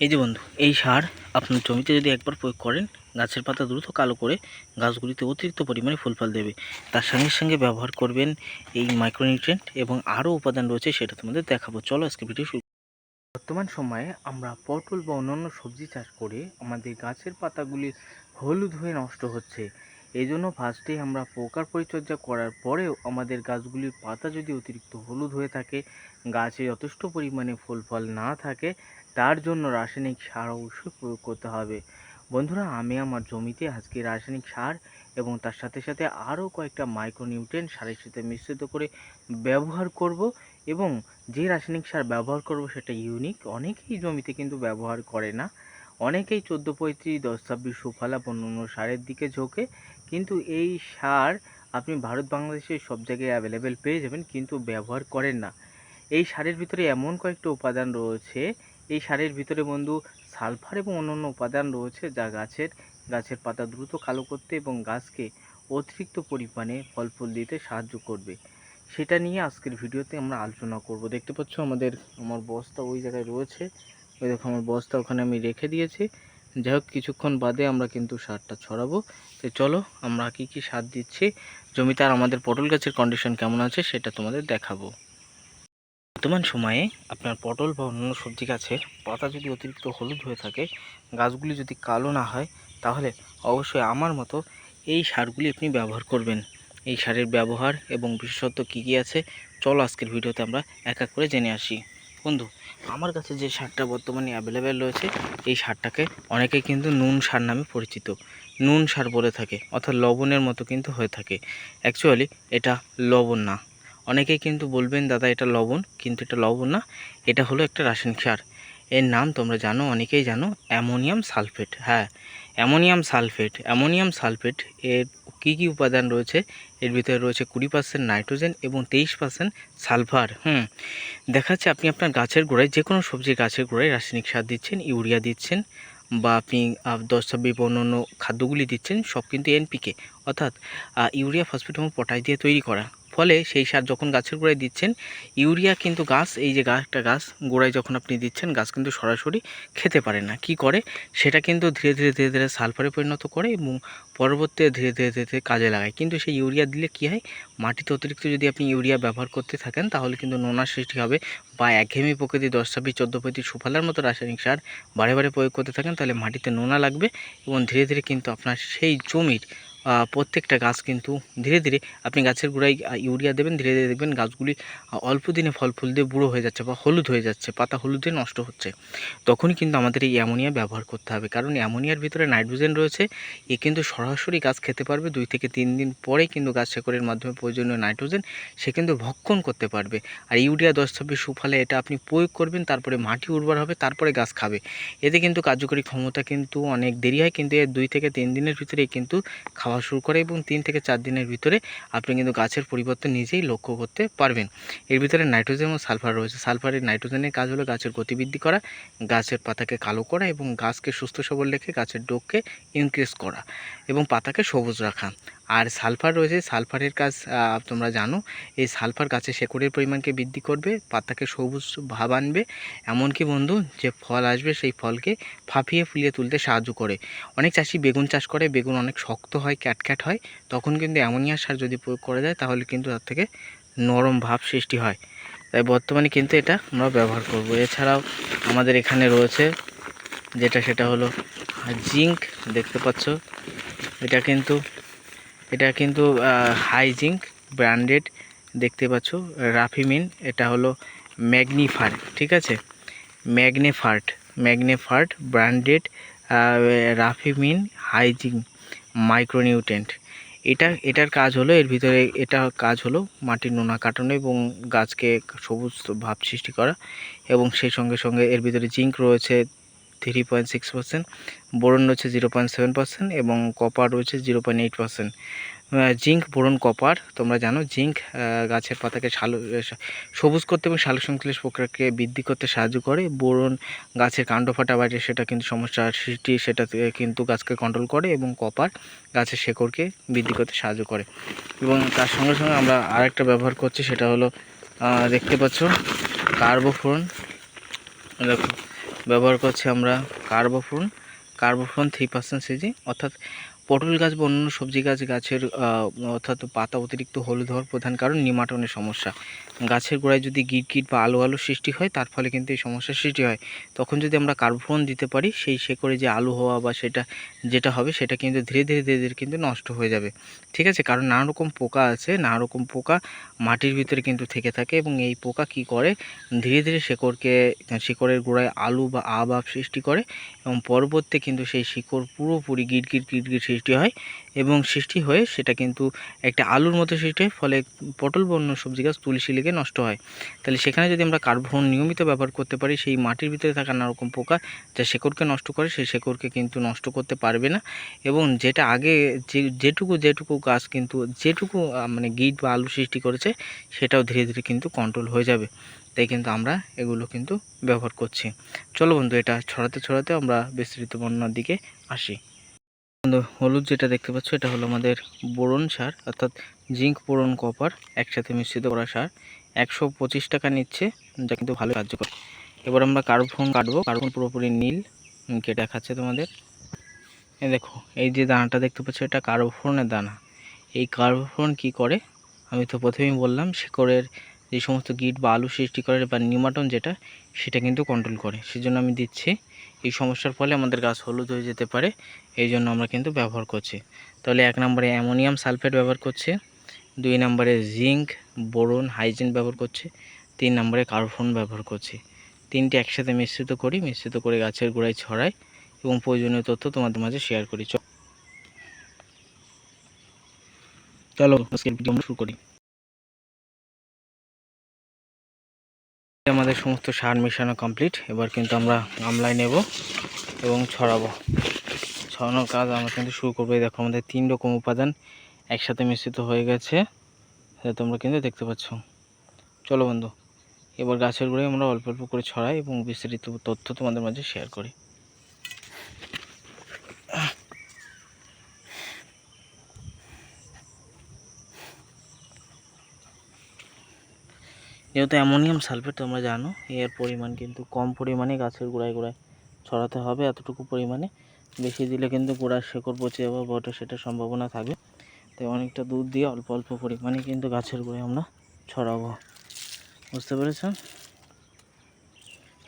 এই যে বন্ধু, এই সার আপনার জমিতে যদি একবার প্রয়োগ করেন, গাছের পাতা দ্রুত কালো করে গাছগুলিতে অতিরিক্ত পরিমাণে ফুল ফল দেবে। তার সঙ্গে সঙ্গে ব্যবহার করবেন এই মাইক্রোনিউট্রিয়েন্ট এবং আরও উপাদান রয়েছে, সেটা তোমাদের দেখাবো। চলো আজকে ভিডিও শুরু। বর্তমান সময়ে আমরা পটল বা অন্যান্য সবজি চাষ করে আমাদের গাছের পাতাগুলি হলুদ হয়ে নষ্ট হচ্ছে। এই জন্য ফার্স্টেই আমরা পোকার পরিচর্যা করার পরেও আমাদের গাছগুলির পাতা যদি অতিরিক্ত হলুদ হয়ে থাকে, গাছে যথেষ্ট পরিমাণে ফুল ফল না থাকে, তার জন্য রাসায়নিক সার অবশ্যই প্রয়োগ করতে হবে। বন্ধুরা, আমি আমার জমিতে আজকে রাসায়নিক সার এবং তার সাথে সাথে আরও কয়েকটা মাইক্রোনিউট্রিয়েন্ট সারের সাথে মিশ্রিত করে ব্যবহার করব। এবং যে রাসায়নিক সার ব্যবহার করব সেটা ইউনিক, অনেকেই জমিতে কিন্তু ব্যবহার করে না। অনেকেই 14-35, 10-26 সুফলা অন্যান্য সারের দিকে ঝোঁকে, কিন্তু এই সার আপনি ভারত বাংলাদেশের সব জায়গায় অ্যাভেলেবেল পেয়ে যাবেন, কিন্তু ব্যবহার করেন না। এই সারের ভিতরে এমন কয়েকটা উপাদান রয়েছে, এই সারের ভিতরে বন্ধু সালফার এবং অন্যান্য উপাদান রয়েছে, যা গাছের পাতা দ্রুত কালো করতে এবং গাছকে অতিরিক্ত পরিমাণে ফল ফুল দিতে সাহায্য করবে। সেটা নিয়ে আজকের ভিডিওতে আমরা আলোচনা করব। দেখতে পাচ্ছ আমার বস্তা ওই জায়গায় রয়েছে, ওই দেখো আমার বস্তা ওখানে আমি রেখে দিয়েছি। যাই হোক, কিছুক্ষণ বাদে আমরা কিন্তু সারটা ছড়াবো। তো চলো আমরা কি কি সার দিচ্ছি জমিতে আর আমাদের পটল গাছের কন্ডিশন কেমন আছে সেটা তোমাদের দেখাবো। বর্তমান সময়ে আপনার পটল বা অন্যান্য সবজি গাছের পাতা যদি অতিরিক্ত হলুদ হয়ে থাকে, গাছগুলি যদি কালো না হয়, তাহলে অবশ্যই আমার মতো এই সারগুলি আপনি ব্যবহার করবেন। এই সারের ব্যবহার এবং বিশেষত্ব কী কী আছে, চলো আজকের ভিডিওতে আমরা এক এক করে জেনে আসি। বন্ধু, আমার কাছে যে সারটা বর্তমানে অ্যাভেলেবেল রয়েছে, এই সারটাকে অনেকে কিন্তু নুন সার নামে পরিচিত, নুন সার বলে থাকে, অর্থাৎ লবণের মতো কিন্তু হয়ে থাকে। অ্যাকচুয়ালি এটা লবণ না। অনেকেই কিন্তু বলবেন দাদা এটা লবণ, কিন্তু এটা লবণ না, এটা হলো একটা রাসায়নিক সার। এর নাম তোমরা জানো, অনেকেই জানো, অ্যামোনিয়াম সালফেট। হ্যাঁ, অ্যামোনিয়াম সালফেট এর কী কী উপাদান রয়েছে? এর ভিতরে রয়েছে 20% নাইট্রোজেন এবং 23% সালফার। দেখা যাচ্ছে আপনি আপনার গাছের গোড়ায়, যে কোনো সবজির গাছের গোড়ায় রাসায়নিক সার দিচ্ছেন, ইউরিয়া দিচ্ছেন, বা আপনি 10-26 অন্যান্য খাদ্যগুলি দিচ্ছেন, সব কিন্তু এনপিকে, অর্থাৎ ইউরিয়া, ফসফেট এবং পটাশ দিয়ে তৈরি করা। ফলে সেই সার যখন গাছের গোড়ায় দিচ্ছেন, ইউরিয়া কিন্তু গাছ, এই যে একটা গাছ গোড়ায় যখন আপনি দিচ্ছেন, গাছ কিন্তু সরাসরি খেতে পারে না। কি করে? সেটা কিন্তু ধীরে ধীরে ধীরে ধীরে সালফারে পরিণত করে এবং পরবর্তীতে ধীরে ধীরে ধীরে ধীরে কাজে লাগায়। কিন্তু সেই ইউরিয়া দিলে কী হয়, মাটিতে অতিরিক্ত যদি আপনি ইউরিয়া ব্যবহার করতে থাকেন, তাহলে কিন্তু নোনার সৃষ্টি হবে, বা একঘেয়েমি প্রকৃতি 10-26, 14-35 সুফলার মতো রাসায়নিক সার বারে বারে প্রয়োগ করতে থাকেন, তাহলে মাটিতে নোনা লাগবে এবং ধীরে ধীরে কিন্তু আপনার সেই জমির প্রত্যেকটা গাছ কিন্তু ধীরে ধীরে, আপনি গাছের গোড়ায় ইউরিয়া দেবেন, ধীরে ধীরে দেখবেন গাছগুলি অল্প দিনে ফল ফুল দিয়ে বুড়ো হয়ে যাচ্ছে বা হলুদ হয়ে যাচ্ছে, পাতা হলুদ হয়ে নষ্ট হচ্ছে। তখনই কিন্তু আমাদের এই অ্যামোনিয়া ব্যবহার করতে হবে, কারণ অ্যামোনিয়ার ভিতরে নাইট্রোজেন রয়েছে। এ কিন্তু সরাসরি গাছ খেতে পারবে, 2 থেকে 3 দিন পরেই কিন্তু গাছ শেকড়ের মাধ্যমে প্রয়োজনীয় নাইট্রোজেন সে কিন্তু ভক্ষণ করতে পারবে। আর ইউরিয়া 10-26 সুফলে এটা আপনি প্রয়োগ করবেন, তারপরে মাটি উর্বর হবে, তারপরে গাছ খাবে। এতে কিন্তু কার্যকরী ক্ষমতা কিন্তু অনেক দেরি হয়, কিন্তু এর 2 থেকে 3 দিনের ভিতরেই কিন্তু খাওয়া শুরু করে এবং 3 থেকে 4 দিনের ভিতরে আপনি কিন্তু গাছের পরিবর্তন নিজেই লক্ষ্য করতে পারবেন। এর ভিতরে নাইট্রোজেন এবং সালফার রয়েছে। সালফারের, নাইট্রোজেনের কাজ হলো গাছের গতিবৃদ্ধি করা, গাছের পাতাকে কালো করা এবং গাছকে সুস্থ সবল রেখে গাছের ডোককে ইনক্রিজ করা এবং পাতাকে সবুজ রাখা। আর সালফার রয়েছে, সালফারের কাজ তোমরা জানো, এই সালফার গাছের শেকড়ের পরিমাণকে বৃদ্ধি করবে, পাতাকে সবুজ ভাব আনবে, এমনকি বন্ধু যে ফল আসবে সেই ফলকে ফাঁপিয়ে ফুলিয়ে তুলতে সাহায্য করে। অনেক চাষি বেগুন চাষ করে, বেগুন অনেক শক্ত হয়, ক্যাটক্যাট হয়, তখন কিন্তু অ্যামোনিয়া সার যদি প্রয়োগ করা যায়, তাহলে কিন্তু তার থেকে নরম ভাব সৃষ্টি হয়। তাই বর্তমানে কিন্তু এটা আমরা ব্যবহার করব। এছাড়াও আমাদের এখানে রয়েছে সেটা হলো জিঙ্ক। দেখতে পাচ্ছ, এটা কিন্তু হাই জিঙ্ক ব্র্যান্ডেড, দেখতে পাচ্ছ, রাফিমিন। এটা হলো ম্যাগনিফার্ট, ঠিক আছে, ম্যাগনেফার্ট ব্র্যান্ডেড রাফিমিন হাই জিঙ্ক মাইক্রোনিউট্রেন্ট। এটার কাজ হলো, এর ভিতরে এটা কাজ হলো মাটির নোনা কাটানো এবং গাছকে সবুজ ভাব সৃষ্টি করা, এবং সেই সঙ্গে সঙ্গে এর ভিতরে জিঙ্ক রয়েছে 3.6%, বোরন রয়েছে 0.7% এবং কপার রয়েছে 0.8%। জিঙ্ক, বোরন, কপার, তোমরা জানো জিঙ্ক গাছের পাতাকে সবুজ করতে এবং সালোকসংশ্লেষ প্রক্রিয়াকে বৃদ্ধি করতে সাহায্য করে। বোরন গাছের কাণ্ড ফাটা বাইরে, সেটা কিন্তু সমস্যার সৃষ্টি, সেটা কিন্তু গাছকে কন্ট্রোল করে, এবং কপার গাছের শেকড়কে বৃদ্ধি করতে সাহায্য করে। এবং তার সঙ্গে সঙ্গে আমরা আরেকটা ব্যবহার করছি, সেটা হলো দেখতে পাচ্ছ কার্বোফোরন। দেখো, ব্যবহার করছি আমরা কার্বোফ্রন 3% সিজি, অর্থাৎ পটল গাছ বা অন্যান্য সবজি গাছের অর্থাৎ পাতা অতিরিক্ত হলুদ হওয়ার প্রধান কারণ নিমাটনের সমস্যা। গাছের গোড়ায় যদি গিট বা আলু সৃষ্টি হয়, তার ফলে কিন্তু এই সমস্যার সৃষ্টি হয়। তখন যদি আমরা কার্বোফ্রন দিতে পারি, সেই শেকড়ে যে আলু হওয়া বা যেটা হবে সেটা কিন্তু ধীরে ধীরে কিন্তু নষ্ট হয়ে যাবে। ঠিক আছে, কারণ নানা রকম পোকা আছে, নানা রকম পোকা মাটির ভিতরে কিন্তু থেকে থাকে, এবং এই পোকা কি করে, ধীরে ধীরে শিকড়ের গোড়ায় আলু বা আবাব সৃষ্টি করে, এবং পরবর্তী কিন্তু সেই শিকড় পুরোপুরি গিট সৃষ্টি হয়, এবং সৃষ্টি হয়ে সেটা কিন্তু একটা আলুর মতো সৃষ্টি হয়, ফলে পটল বা অন্য সবজি গাছ তুলসী লেগে নষ্ট হয়। তাহলে সেখানে যদি আমরা কার্বোফ্রন নিয়মিত ব্যবহার করতে পারি, সেই মাটির ভিতরে থাকা নানা রকম পোকা যা শেকড়কে নষ্ট করে, সেই শেকড়কে কিন্তু নষ্ট করতে পারবে না, এবং যেটা আগে যেটুকু গাছ কিন্তু মানে গিট বা আলু সৃষ্টি করেছে, সেটাও ধীরে ধীরে কিন্তু কন্ট্রোল হয়ে যাবে। তাই কিন্তু আমরা এগুলো কিন্তু ব্যবহার করছি। চলো বন্ধু, এটা ছড়াতে আমরা বিস্তৃত বর্ণনার দিকে আসি। বন্ধু, হলুদ যেটা দেখতে পাচ্ছ, এটা হলো আমাদের বোরন সার, অর্থাৎ জিঙ্ক বোরন কপার একসাথে মিশ্রিত করা সার। 125 টাকা নিচ্ছে, যা কিন্তু ভালো কার্যকর। এবার আমরা কার্বোফ্রন কাটবো। কার্বোফ্রন পুরোপুরি নীল কেটে দেখাচ্ছে তোমাদের। দেখো, এই যে দানাটা দেখতে পাচ্ছ, এটা কার্বোফ্রনের দানা। এই কার্বোফ্রন কি করে, আমি তো প্রথমেই বললাম, শিকড়ের যে সমস্ত গিট বা আলু সৃষ্টি করে বা নিমাটন যেটা, সেটা কিন্তু কন্ট্রোল করে। সেজন্য আমি দিচ্ছি। এই সমস্যার ফলে আমাদের গাছ হলুদ হয়ে যেতে পারে, এই জন্য আমরা কিন্তু ব্যবহার করছি। তাহলে 1 নম্বরে অ্যামোনিয়াম সালফেট ব্যবহার করছে, 2 নম্বরে জিঙ্ক বোরন হাইজিন ব্যবহার করছে, 3 নম্বরে কার্বোফ্রন ব্যবহার করছে। তিনটে একসাথে মিশ্রিত করে গাছের গোড়ায় ছড়াই, এবং প্রয়োজনীয় তথ্য তোমাদের মাঝে শেয়ার করি। চলো আজকের ভিডিও আমরা শুরু করি। আমাদের সমস্ত সার মেশানো কমপ্লিট। এবার কিন্তু আমরা গামলায় নেব এবং ছড়ানোর কাজ আমরা কিন্তু শুরু করবো। দেখো, আমাদের 3 রকম উপাদান একসাথে মিশ্রিত হয়ে গেছে, সেটা তোমরা কিন্তু দেখতে পাচ্ছ। চলো বন্ধু, এবার গাছের গোড়ায় আমরা অল্প অল্প করে ছড়াই এবং বিস্তারিত তথ্য তোমাদের মাঝে শেয়ার করি। যেহেতু অ্যামোনিয়াম সালফেট তোমরা জানো, এর পরিমাণ কিন্তু কম পরিমাণে গাছের গোড়ায় ছড়াতে হবে, এতটুকু পরিমাণে। বেশি দিলে কিন্তু গোড়ার শেকড় পচে যাওয়া বটে, সেটার সম্ভাবনা থাকবে। তাই অনেকটা দুধ দিয়ে অল্প অল্প পরিমাণে কিন্তু গাছের গোড়ায় আমরা ছড়াবো, বুঝতে পেরেছ?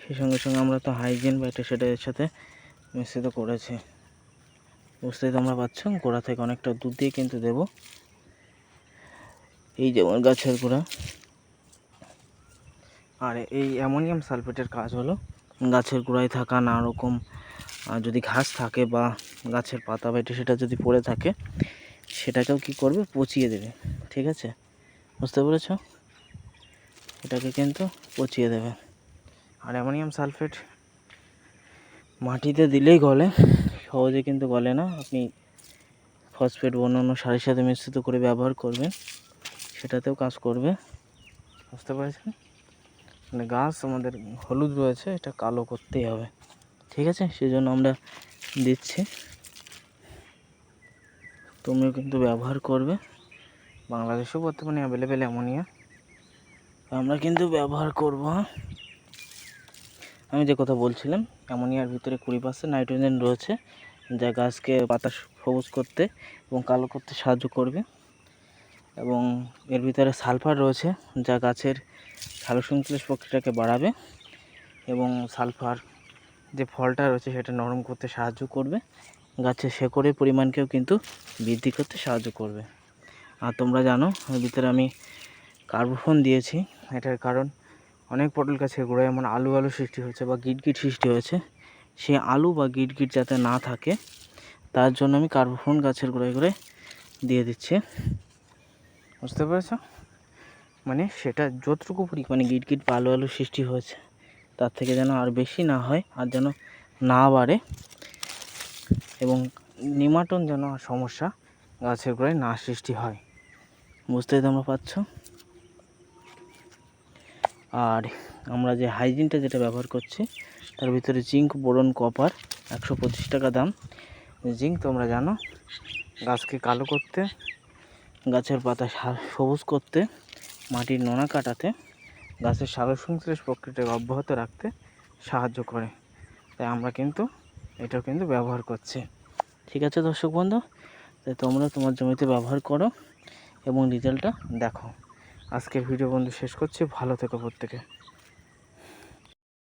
সেই সঙ্গে সঙ্গে আমরা তো হাইজিন বা সেটা এর সাথে মিশ্রিত করেছি, বুঝতেই তোমরা পাচ্ছ। গোড়া থেকে অনেকটা দুধ দিয়ে কিন্তু দেব। এই যেমন গাছের গোড়া। আর এই অ্যামোনিয়াম সালফেটের কাজ হলো গাছের গোড়ায় থাকা নানা রকম যদি ঘাস থাকে বা গাছের পাতা বেটে সেটা যদি পড়ে থাকে, সেটাকেও কি করবে, পচিয়ে দেবে। ঠিক আছে, বুঝতে পেরেছ? এটাকে কিন্তু পচিয়ে দেবে। আর অ্যামোনিয়াম সালফেট মাটিতে দিলেই গলে, সহজে কিন্তু গলে না। আপনি ফসফেট বা অন্যান্য সারের সাথে মিশ্রিত করে ব্যবহার করবেন, সেটাতেও কাজ করবে, বুঝতে পেরেছেন? মানে গাছ আমাদের হলুদ রয়েছে, এটা কালো করতেই হবে। ঠিক আছে, সেজন্য আমরা দিচ্ছি। তুমিও কিন্তু ব্যবহার করবে। বাংলাদেশেও বর্তমানে অ্যাভেলেবেল অ্যামোনিয়া, আমরা কিন্তু ব্যবহার করব। আমি যে কথা বলছিলাম, অ্যামোনিয়ার ভিতরে 20% নাইট্রোজেন রয়েছে, যা গাছকে পাতা সবুজ করতে এবং কালো করতে সাহায্য করবে। এবং এর ভিতরে সালফার রয়েছে, যা গাছের সালোকসংশ্লেষ প্রক্রিয়াকে বাড়াবে, এবং সালফার যে ফলটা রয়েছে সেটা নরম করতে সাহায্য করবে, গাছের শেকড়ের পরিমাণকেও কিন্তু বৃদ্ধি করতে সাহায্য করবে। আর তোমরা জানো, এর ভিতরে আমি কার্বোফ্রন দিয়েছি। এটার কারণ, অনেক পটল গাছের গোড়ায় এমন আলু সৃষ্টি হয়েছে বা গিট সৃষ্টি হয়েছে, সেই আলু বা গিট যাতে না থাকে, তার জন্য আমি কার্বোফ্রন গাছের গোড়ায় দিয়ে দিচ্ছি, বুঝতে পেরেছ? মানে সেটা যতটুকু পরিমাণে গিট বা আলু সৃষ্টি হয়েছে, তার থেকে যেন আর বেশি না হয়, আর যেন না বাড়ে, এবং নিমাটন যেন সমস্যা গাছের গোড়ায় না সৃষ্টি হয়, বুঝতেই তোমরা পাচ্ছ। আর আমরা যে হাইজিনটা যেটা ব্যবহার করছি, তার ভিতরে জিঙ্ক বোরন কপার 125 টাকা দাম। জিঙ্ক তোমরা জানো, গাছকে কালো করতে, গাছের পাতা সবুজ করতে, মাটির নোনা কাটাতে, গাছের সালোকসংশ্লেষ প্রক্রিয়াটাকে অব্যাহত রাখতে সাহায্য করে। তাই আমরা কিন্তু এটাও কিন্তু ব্যবহার করছি। ঠিক আছে দর্শক বন্ধু, তাই তোমরা তোমার জমিতে ব্যবহার করো এবং রেজাল্টটা দেখো। আজকের ভিডিও বন্ধু শেষ করছি, ভালো থেকো প্রত্যেকে।